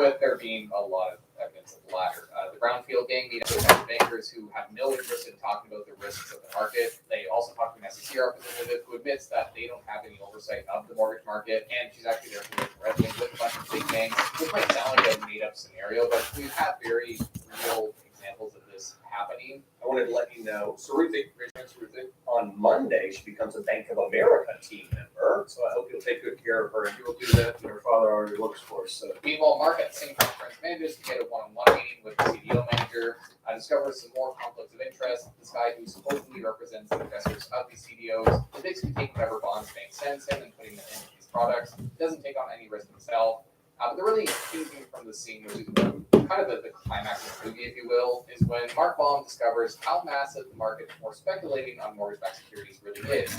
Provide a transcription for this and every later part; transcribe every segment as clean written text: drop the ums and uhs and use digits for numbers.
with there being a lot of evidence of the latter. The Brownfield gang meet up with bankers who have no interest in talking about the risks of the market. They also talk to an SEC representative who admits that they don't have any oversight of the mortgage market, and she's actually there to make revenue with a bunch of big banks. This might sound like a made-up scenario, but we've had very real examples of this happening. I wanted to let you know, Saruthi, on Monday, she becomes a Bank of America team member. So I hope you'll take good care of her, and you will do that. And her father already looks for us. So. Meanwhile, Mark at the same conference manages to get a one-on-one meeting with the CDO manager. Discovers some more conflicts of interest. This guy who supposedly represents the investors of these CDOs is basically taking whatever bonds bank sends him and putting them into these products. Doesn't take on any risk himself. But the really key thing from the scene, which is kind of the climax of the movie, if you will, is when Mark Baum discovers how massive the market for speculating on mortgage-backed securities really is.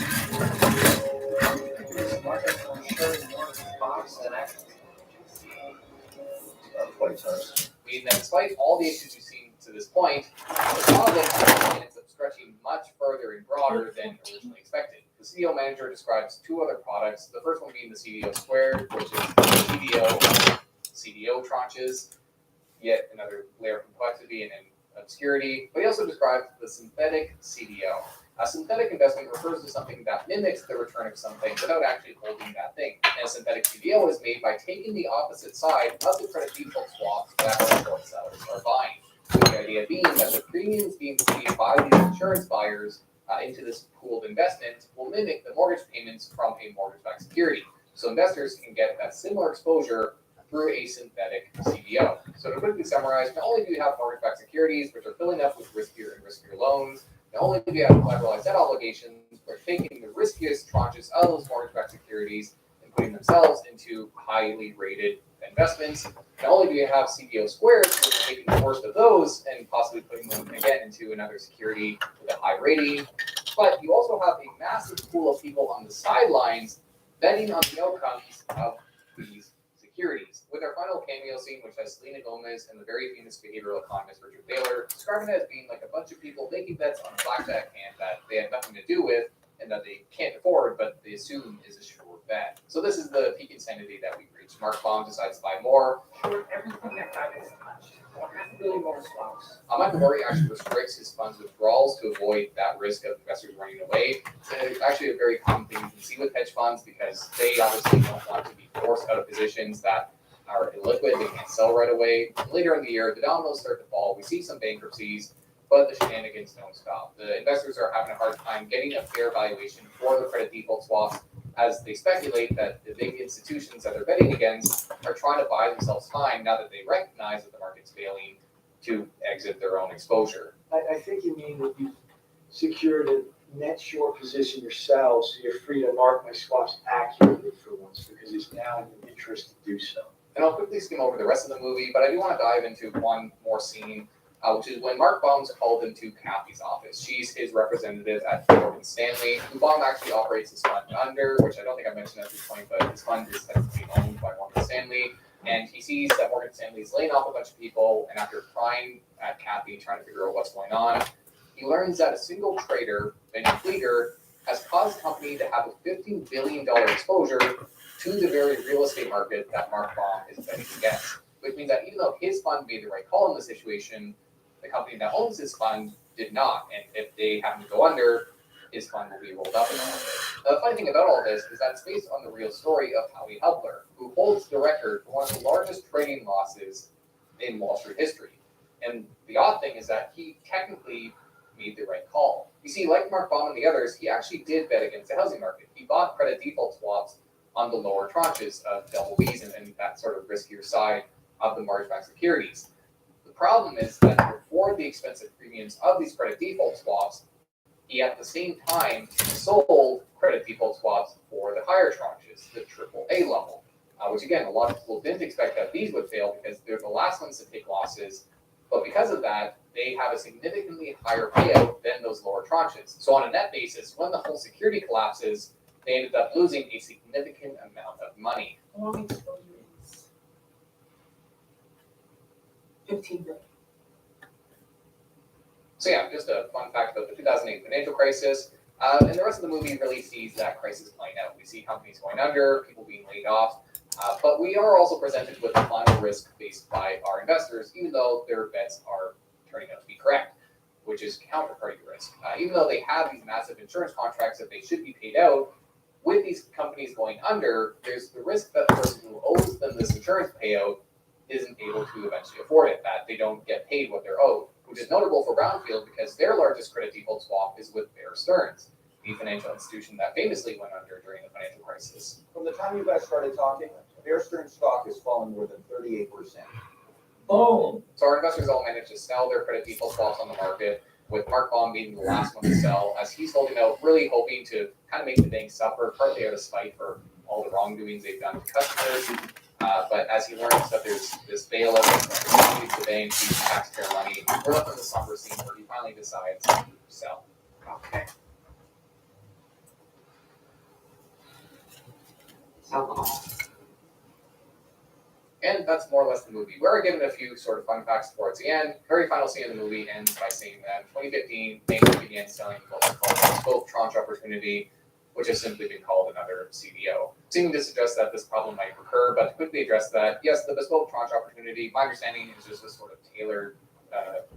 Meaning that despite all the issues we've seen to this point, the problem ends up stretching much further and broader than originally expected. The CDO manager describes two other products, the first one being the CDO squared, which is CDO tranches, yet another layer of complexity and obscurity. But he also describes the synthetic CDO. A synthetic investment refers to something that mimics the return of something without actually holding that thing. And a synthetic CDO is made by taking the opposite side of the credit default swaps that the short sellers are buying. With the idea being that the premiums being paid by these insurance buyers into this pooled investment will mimic the mortgage payments from a mortgage-backed security. So investors can get that similar exposure through a synthetic CDO. So to quickly summarize, not only do you have mortgage-backed securities, which are filling up with riskier and riskier loans, not only do you have collateralized debt obligations, but taking the riskiest tranches of those mortgage-backed securities and putting themselves into highly rated investments. Not only do you have CDO squares, which are taking the worst of those and possibly putting them again into another security with a high rating, but you also have a massive pool of people on the sidelines betting on the outcomes of these securities. With our final cameo scene, which has Selena Gomez and the very famous behavioral economist Richard Thaler, describing it as being like a bunch of people making bets on a blackjack hand that they have nothing to do with and that they can't afford, but they assume is a sure bet. So this is the peak insanity that we've reached. Mark Baum decides to buy more. Short everything that God has touched. $1.5 billion more stocks. Michael Murray actually restricts his funds withdrawals to avoid that risk of investors running away. It's actually a very common thing you can see with hedge funds because they obviously don't want to be forced out of positions that are illiquid, they can't sell right away. Later in the year, the dominoes start to fall. We see some bankruptcies, but the shenanigans don't stop. The investors are having a hard time getting a fair valuation for the credit default swaps as they speculate that the big institutions that they're betting against are trying to buy themselves time now that they recognize that the market's failing to exit their own exposure. I think you mean that you've secured a net short position yourself, so you're free to mark my swaps accurately for once because it's now in your interest to do so. And I'll quickly skim over the rest of the movie, but I do want to dive into one more scene, which is when Mark Baum's called into Kathy's office. She's his representative at Morgan Stanley, who Baum actually operates his fund under, which I don't think I mentioned at this point, but his fund is technically owned by Morgan Stanley. And he sees that Morgan Stanley is laying off a bunch of people, and after prying at Kathy, trying to figure out what's going on, he learns that a single trader, Benny Flieger, has caused the company to have a $15 billion exposure to the very real estate market that Mark Baum is betting against. Which means that even though his fund made the right call in the situation, the company that owns his fund did not. And if they happen to go under, his fund will be rolled up in the market. The funny thing about all this is that it's based on the real story of Howie Hubler, who holds the record for one of the largest trading losses in Wall Street history. And the odd thing is that he technically made the right call. You see, like Mark Baum and the others, he actually did bet against the housing market. He bought credit default swaps on the lower tranches of double Bs and that sort of riskier side of the mortgage-backed securities. The problem is that for the expensive premiums of these credit default swaps, he at the same time sold credit default swaps for the higher tranches, the AAA level, which again, a lot of people didn't expect that these would fail because they're the last ones to take losses. But because of that, they have a significantly higher payout than those lower tranches. So on a net basis, when the whole security collapses, they ended up losing a significant amount of money. Long exposure is $15 billion. So yeah, just a fun fact about the 2008 financial crisis. And the rest of the movie really sees that crisis playing out. We see companies going under, people being laid off. But we are also presented with the final risk faced by our investors, even though their bets are turning out to be correct, which is counterparty risk. Even though they have these massive insurance contracts that they should be paid out, with these companies going under, there's the risk that the person who owes them this insurance payout isn't able to eventually afford it, that they don't get paid what they're owed, which is notable for Brownfield because their largest credit default swap is with Bear Stearns, the financial institution that famously went under during the financial crisis. From the time you guys started talking, Bear Stearns stock has fallen more than 38%. Oh, So our investors all managed to sell their credit default swaps on the market, with Mark Baum being the last one to sell, as he's holding out, really hoping to kind of make the bank suffer, partly out of spite for all the wrongdoings they've done to customers. But as he learns that there's this bailout that leads the bank to taxpayer money, we're left in the somber scene where he finally decides to sell. Okay. So, And that's more or less the movie. We're given a few sort of fun facts towards the end. Very final scene of the movie ends by saying that in 2015, banks began selling what's called a bespoke tranche opportunity, which has simply been called another CDO, seeming to suggest that this problem might recur. But to quickly address that, yes, the bespoke tranche opportunity, my understanding is just a sort of tailored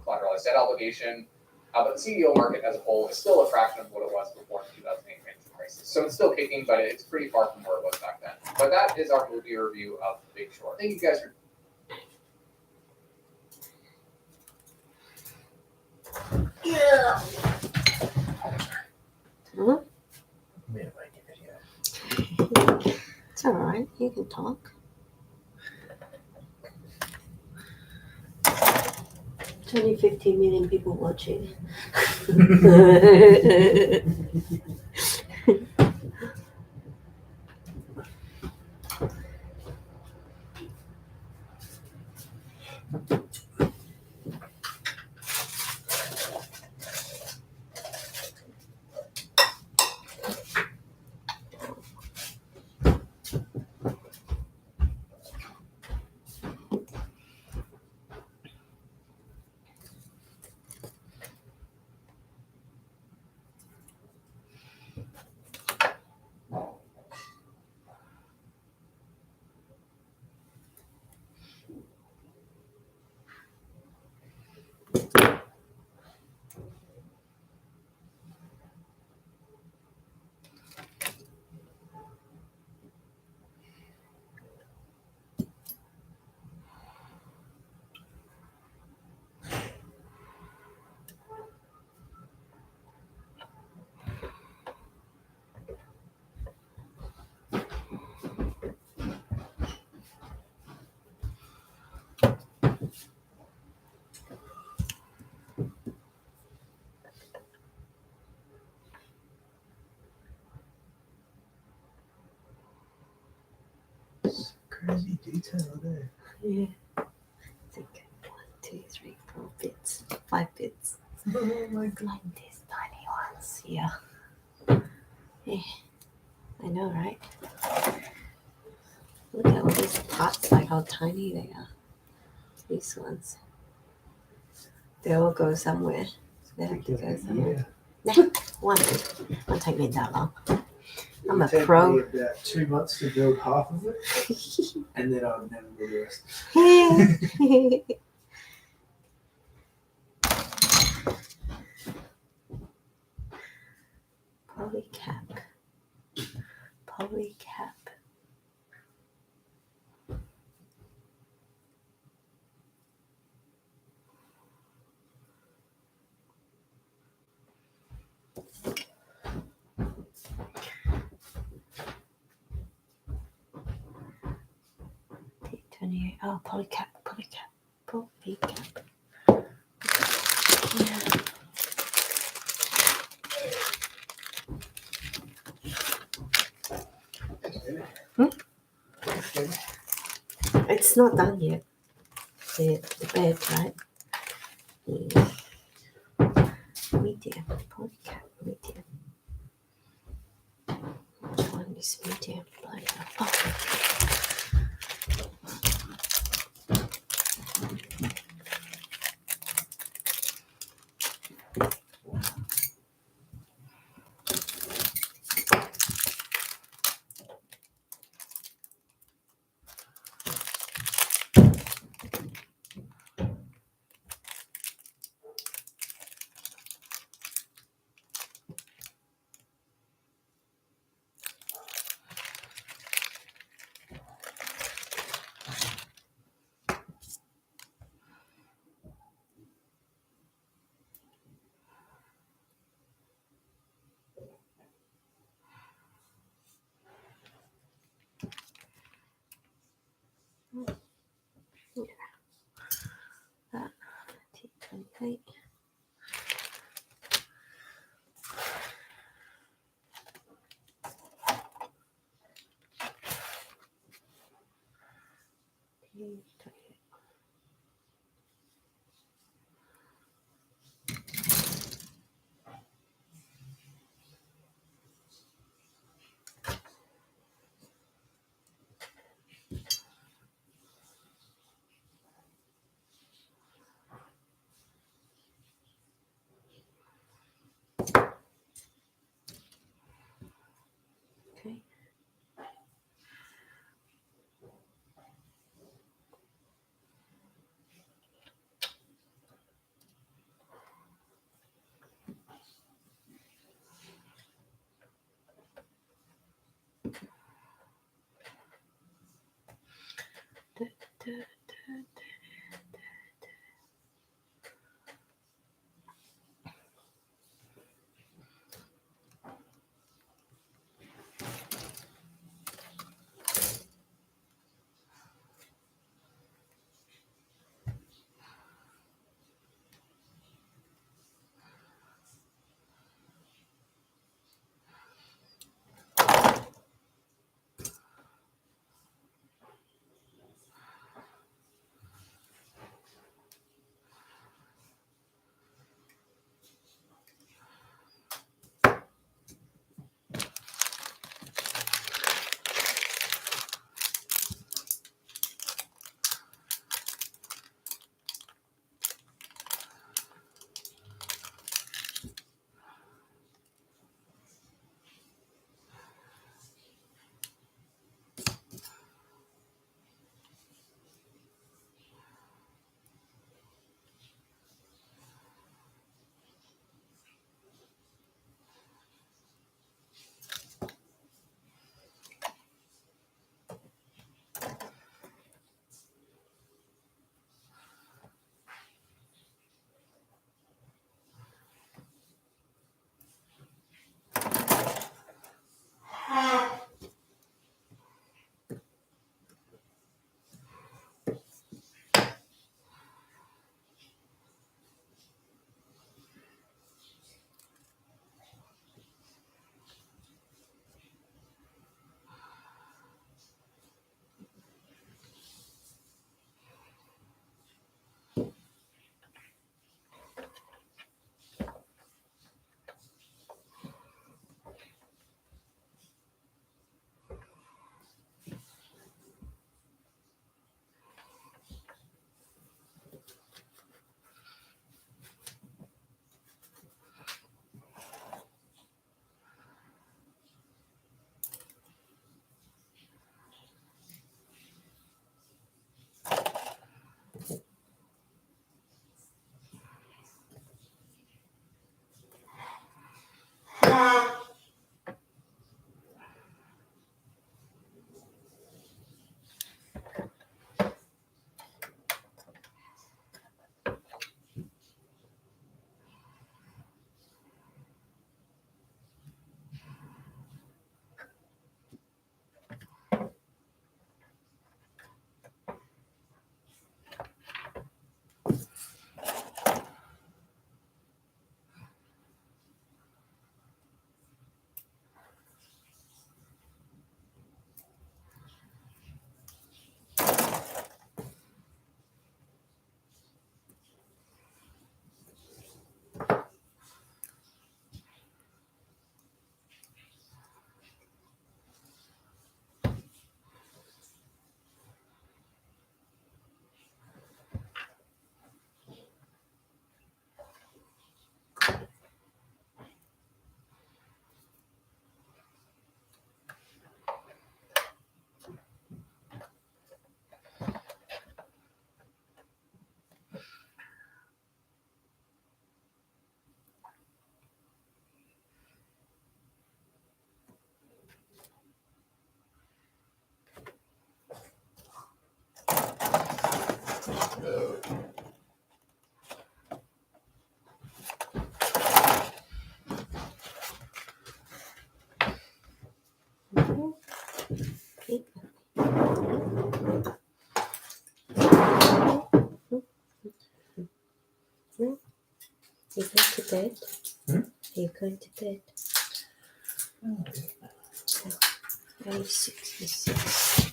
collateralized debt obligation. But the CDO market as a whole is still a fraction of what it was before the 2008 financial crisis. So it's still kicking, but it's pretty far from where it was back then. But that is our movie review of The Big Short. Thank you guys for It's all right. You can talk. 15 million people watching. Crazy detail there. Yeah. I think 1, 2, 3, 4 bits. 5 bits. Oh my god. Like these tiny ones. Yeah. Yeah. I know, right? Look at all these parts, like how tiny they are. These ones. They all go somewhere. They have to go somewhere. One won't take me that long. I'm a It would take pro. me about 2 months to build half of it, and then I would never build the rest. Polycap. Polycap. T28. Oh, polycap. Polycap. Polycap. Yeah. It's not done yet. The bed, right? Yeah. Medium. Polycap. Medium. Which one is medium? Bloody hell. Oh. Okay. Okay. bed? Hmm? Are you going to bed? Oh, 8:66.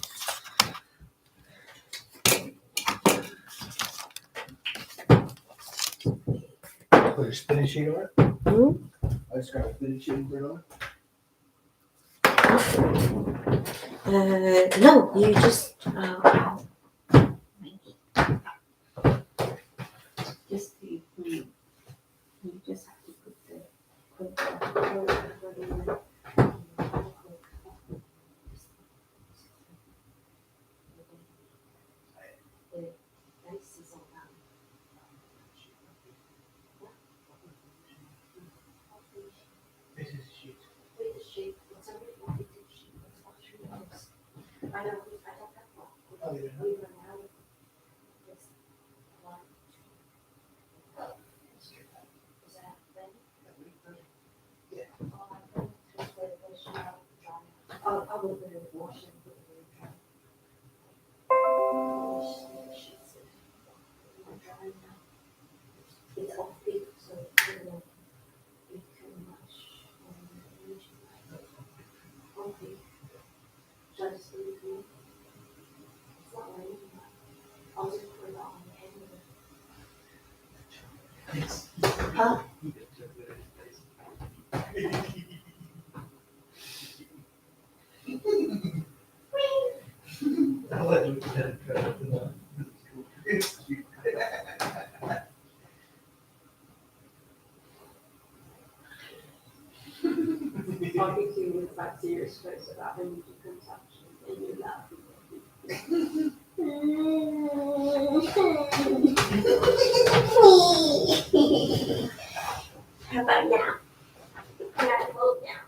Put a spinach sheet on it? Hmm? I just got a spinach sheet and put it on. No, you just just you just have to put the rice is all done. This is sheet. With the shape, it's a really sheet. It's about 3 hours. I don't have one. Oh, yeah. We run out of this one. Is that ready? Yeah. I will put it in wash and put it in dry. Dry now. It's all big, so it won't be too much. Okay. Should I just leave it? It's not raining. I'll just put it on the end of it. Huh? I'll let you try it. It's cute. Barbecue with that serious face about energy consumption and you laugh. How about now? Can I vote now?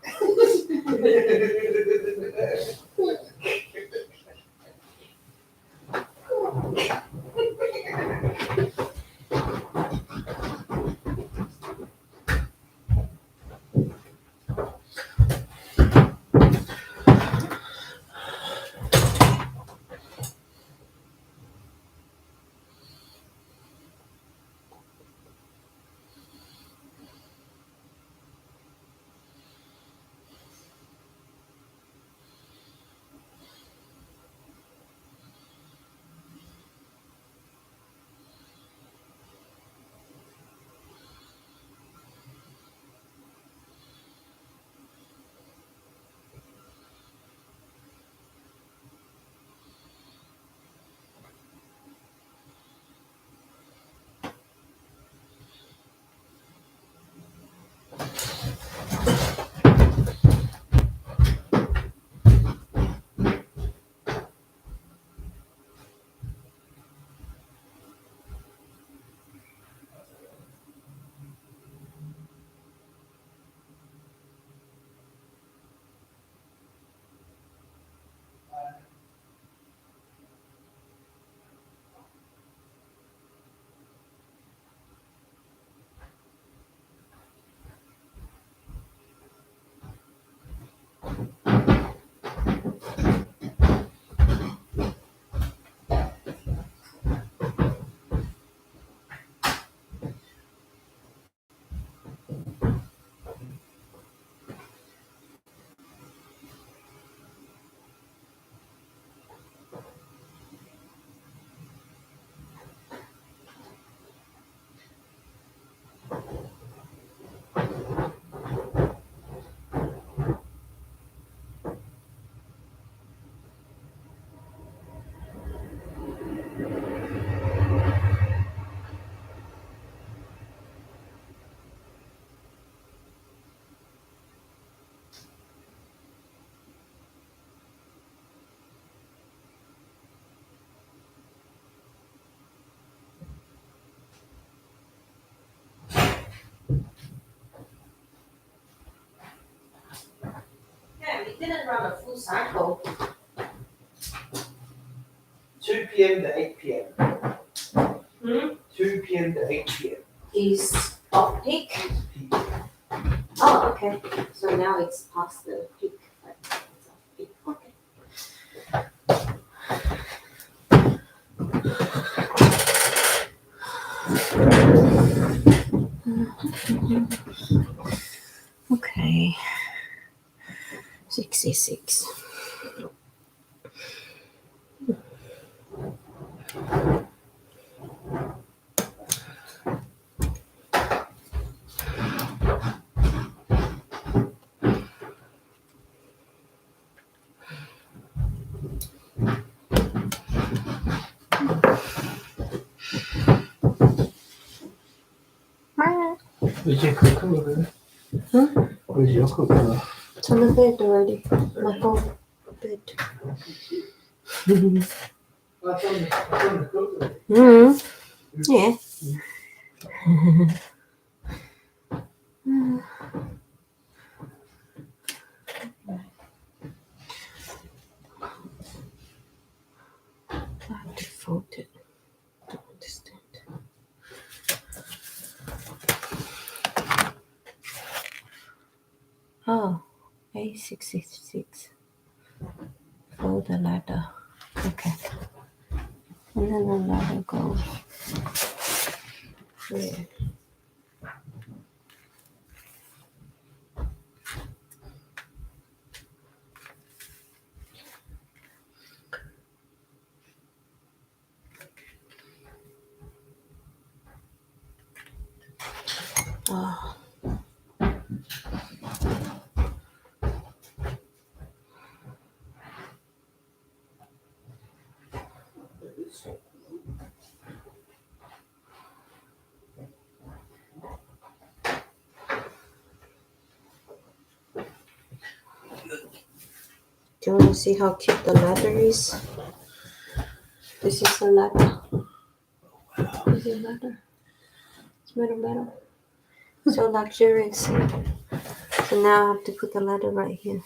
Yeah, we didn't run a full cycle. 2 p.m. to 8 p.m. Hmm? 2 p.m. to 8 p.m. Is off peak. Peak. Oh, okay. So now it's past the peak. But it's off peak. Okay. Okay. 66. Where's your cocoa? Huh? Where's your cocoa? It's on the bed already. My whole bed. That's on the cocoa. Yeah. I have to fold it. Don't understand. Oh, A66. Fold the ladder. Okay. And then the ladder goes there. Oh. Do you want to see how cute the ladder is? This is the ladder. This is the ladder. It's metal. So luxurious. So now I have to put the ladder right here.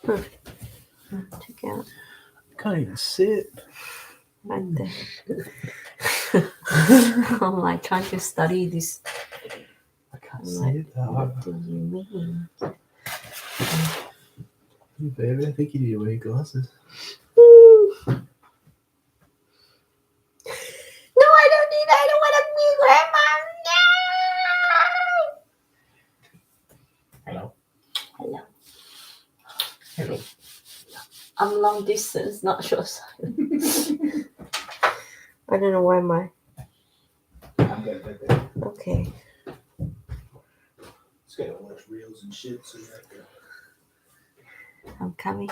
Check out Can't even sit. right there. I'm like trying to study this. I can't I'm see like, it though. what do you mean? You baby, I think you need to wear glasses. No, I don't need. I don't want to be grandma. No. Hello. Hello. Hello. I'm long distance, not short side. I don't know why my. I'm good, baby. Okay. It's got all those reels and shit, so you have to. I'm coming.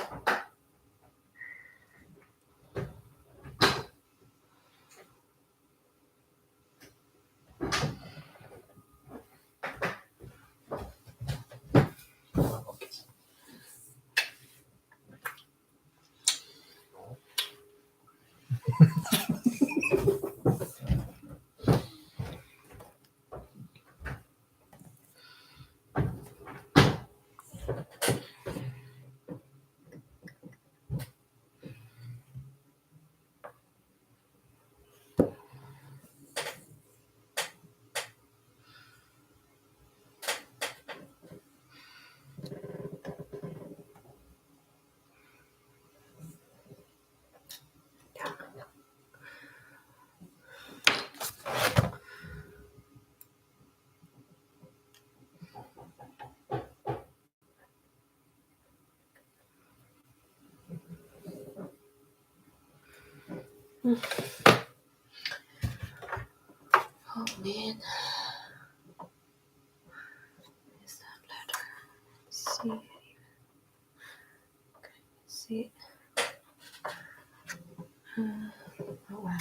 Oh man. Where's that ladder? Let's see. Okay, see it. Oh wow.